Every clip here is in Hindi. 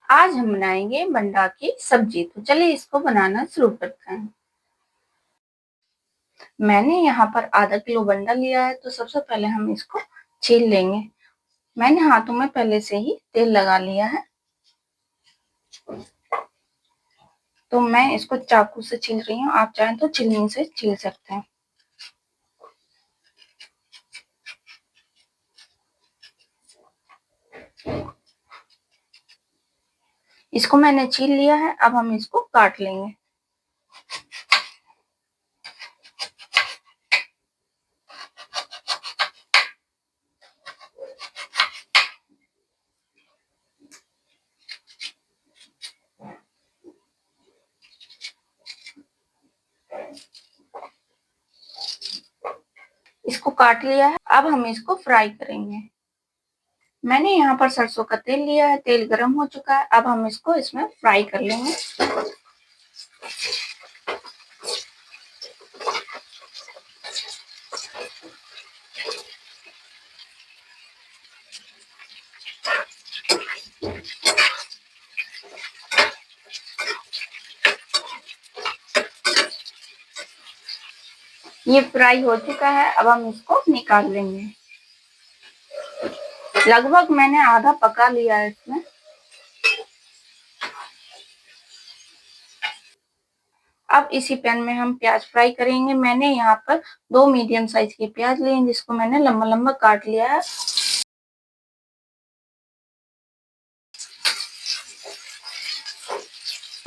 आज हम बनाएंगे बंडा की सब्जी। तो चलिए इसको बनाना शुरू करते हैं। मैंने यहाँ पर आधा किलो बंडा लिया है, तो सबसे पहले हम इसको छील लेंगे। मैंने हाथों में पहले से ही तेल लगा लिया है, तो मैं इसको चाकू से छील रही हूँ। आप चाहें तो छीलनी से छील सकते हैं। इसको मैंने छील लिया है, अब हम इसको काट लेंगे। इसको काट लिया है, अब हम इसको फ्राई करेंगे। मैंने यहाँ पर सरसों का तेल लिया है, तेल गर्म हो चुका है, अब हम इसको इसमें फ्राई कर लेंगे। ये फ्राई हो चुका है, अब हम इसको निकाल लेंगे। लगभग मैंने आधा पका लिया है इसमें। अब इसी पैन में हम प्याज फ्राई करेंगे। मैंने यहाँ पर 2 मीडियम साइज के प्याज लिए हैं, जिसको मैंने लंबा लंबा काट लिया है।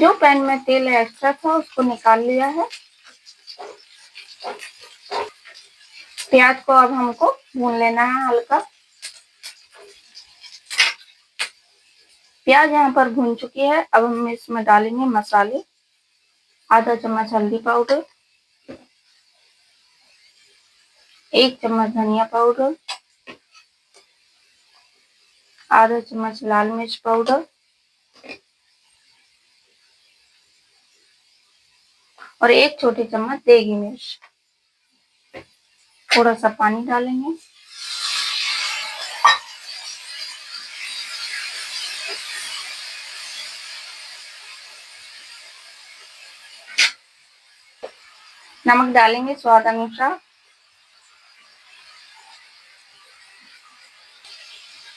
जो पैन में तेल एक्स्ट्रा था उसको निकाल लिया है। प्याज को अब हमको भून लेना है हल्का। प्याज यहाँ पर भून चुकी है, अब हम इसमें डालेंगे मसाले। आधा चम्मच हल्दी पाउडर, 1 चम्मच धनिया पाउडर, आधा चम्मच लाल मिर्च पाउडर और 1 छोटी चम्मच देगी मिर्च। थोड़ा सा पानी डालेंगे। नमक डालेंगे स्वाद अनुसार।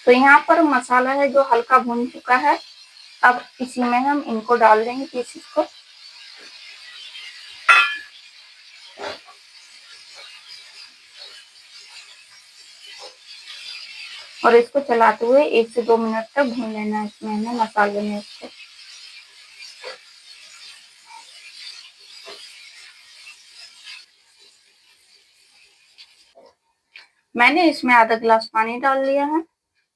तो यहाँ पर मसाला है जो हल्का भून चुका है। अब इसी में हम इनको डाल देंगे पीसेस को। और इसको चलाते हुए 1 से 2 मिनट तक भून लेना है इसमें हमें मसाले में इसको। मैंने इसमें आधा गिलास पानी डाल लिया है।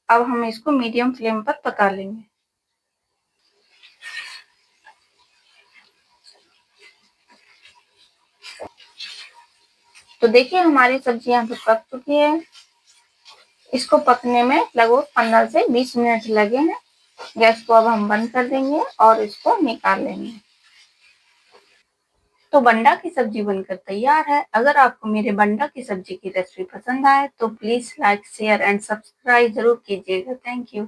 अब हम इसको मीडियम फ्लेम पर पका लेंगे। तो देखिए हमारी सब्जी यहाँ पे पक चुकी है। इसको पकने में लगभग 15 से 20 मिनट लगे हैं। गैस को अब हम बंद कर देंगे और इसको निकाल लेंगे। तो बंडा की सब्जी बनकर तैयार है। अगर आपको मेरे बंडा की सब्जी की रेसिपी पसंद आए तो please like, share and subscribe जरूर कीजिएगा। Thank you.